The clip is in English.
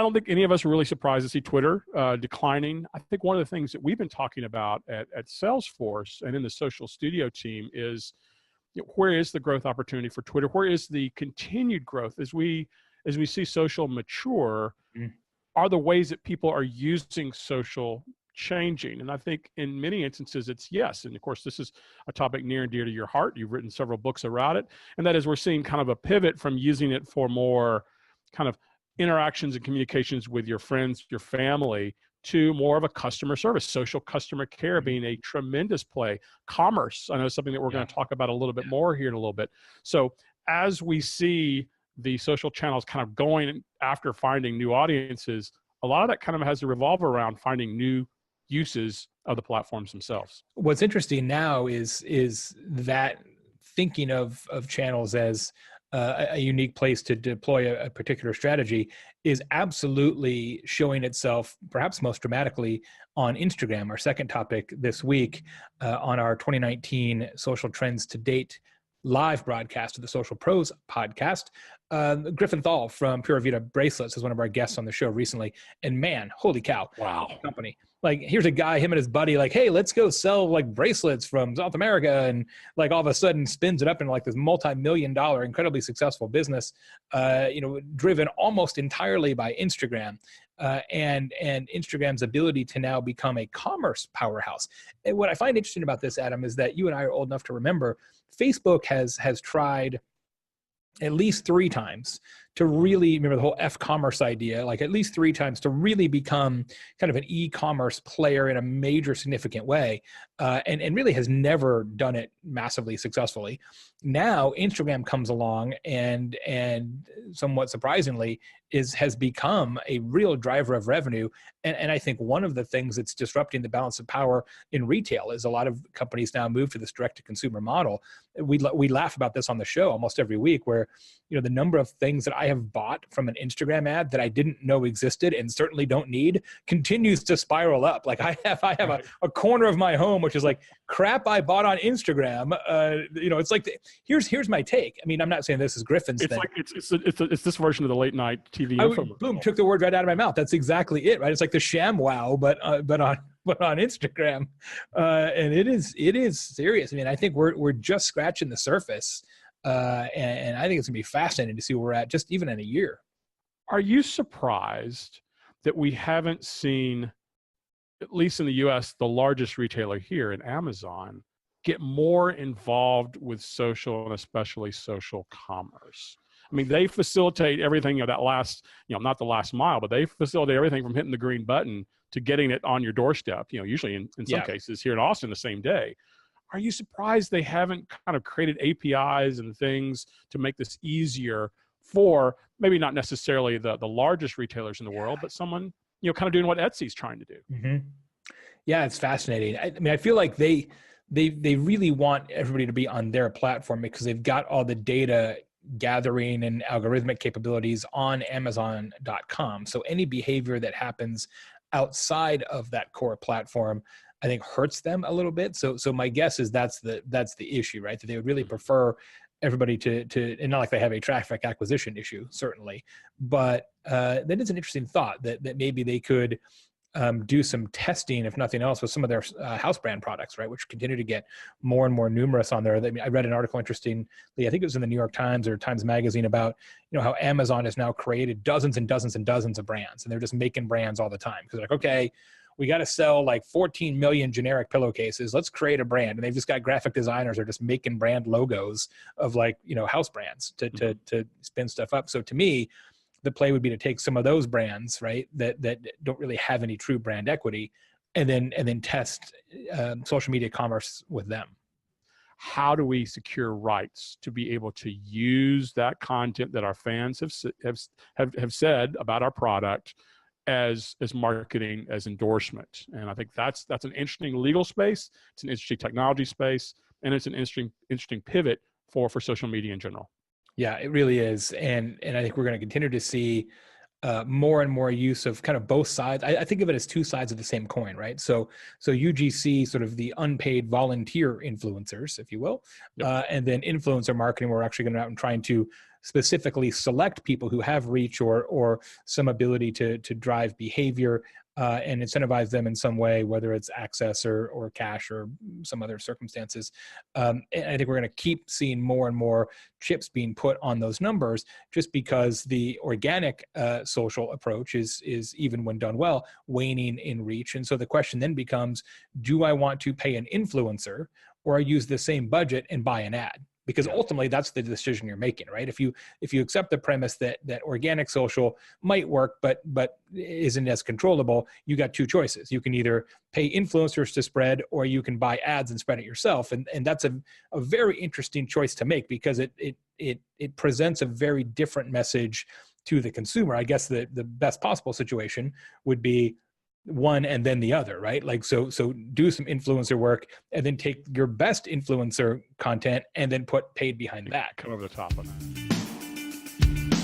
don't think any of us are really surprised to see Twitter declining. I think one of the things that we've been talking about at Salesforce and in the social studio team is, where is the growth opportunity for Twitter? Where is the continued growth as we see social mature? Are the ways that people are using social changing? And I think in many instances it's yes. And of course, this is a topic near and dear to your heart. You've written several books about it. And that is, we're seeing kind of a pivot from using it for more kind of interactions and communications with your friends, your family, to more of a customer service, social customer care being a tremendous play. Commerce, I know, is something that we're going to talk about a little bit more here in a little bit. So as we see the social channels kind of going after finding new audiences, a lot of that kind of has to revolve around finding new uses of the platforms themselves. What's interesting now is that thinking of channels as a unique place to deploy a particular strategy is absolutely showing itself perhaps most dramatically on Instagram. Our second topic this week on our 2019 Social Trends to Date live broadcast of the Social Pros podcast. Griffin Thal from Pura Vida Bracelets is one of our guests on the show recently. And man, holy cow. Wow. Company. Like, here's a guy, him and his buddy, like, hey, let's go sell like bracelets from South America. And like all of a sudden spins it up into like this multi-million-dollar, incredibly successful business, driven almost entirely by Instagram. And Instagram's ability to now become a commerce powerhouse. And what I find interesting about this, Adam, is that you and I are old enough to remember Facebook has tried at least 3 times to really, remember the whole F-commerce idea, like at least 3 times to really become kind of an e-commerce player in a major significant way, and really has never done it massively successfully. Now Instagram comes along and somewhat surprisingly has become a real driver of revenue. And I think one of the things that's disrupting the balance of power in retail is a lot of companies now move to this direct-to-consumer model. We laugh about this on the show almost every week, where the number of things that I have bought from an Instagram ad that I didn't know existed and certainly don't need continues to spiral up. Like I have a corner of my home which is like crap I bought on Instagram. It's like here's my take. I mean, I'm not saying this is Griffin's thing. It's this version of the late night TV info. Boom, took the word right out of my mouth. That's exactly it, right? It's like the ShamWow, but on Instagram, and it is serious. I mean, I think we're just scratching the surface, and I think it's gonna be fascinating to see where we're at, just even in a year. Are you surprised that we haven't seen, at least in the U.S., the largest retailer here in Amazon, get more involved with social and especially social commerce? I mean, they facilitate everything of that last, not the last mile, but they facilitate everything from hitting the green button to getting it on your doorstep, usually in some cases here in Austin the same day. Are you surprised they haven't kind of created APIs and things to make this easier for maybe not necessarily the largest retailers in the world, but someone, kind of doing what Etsy's trying to do? Mm-hmm. Yeah, it's fascinating. I mean, I feel like they really want everybody to be on their platform because they've got all the data gathering and algorithmic capabilities on Amazon.com. So any behavior that happens outside of that core platform, I think, hurts them a little bit. So my guess is that's the issue, right? That they would really prefer everybody to and not like they have a traffic acquisition issue, certainly, but that is an interesting thought that maybe they could do some testing, if nothing else, with some of their house brand products, right, which continue to get more and more numerous on there. I read an article, interestingly, I think it was in the New York Times or Times Magazine, about how Amazon has now created dozens and dozens and dozens of brands, and they're just making brands all the time because they're like, okay, we got to sell like 14 million generic pillowcases. Let's create a brand. And they've just got graphic designers are just making brand logos of like, house brands to spin stuff up. So to me, the play would be to take some of those brands, right, that don't really have any true brand equity, and then test social media commerce with them. How do we secure rights to be able to use that content that our fans have said about our product as marketing, as endorsement? And I think that's an interesting legal space. It's an interesting technology space, and it's an interesting pivot for social media in general. Yeah, it really is. And I think we're going to continue to see more and more use of kind of both sides. I think of it as 2 sides of the same coin, right? So UGC, sort of the unpaid volunteer influencers, if you will, and then influencer marketing, we're actually going out and trying to specifically select people who have reach or some ability to drive behavior and incentivize them in some way, whether it's access or cash or some other circumstances. And I think we're going to keep seeing more and more chips being put on those numbers, just because the organic social approach is even when done well, waning in reach. And so the question then becomes, do I want to pay an influencer, or I use the same budget and buy an ad? Because ultimately that's the decision you're making, right? If you accept the premise that organic social might work, but isn't as controllable, you got two choices. You can either pay influencers to spread, or you can buy ads and spread it yourself. And that's a very interesting choice to make, because it presents a very different message to the consumer. I guess the best possible situation would be one and then the other, right? Like, so do some influencer work and then take your best influencer content and then put paid behind that. Come over the top on that.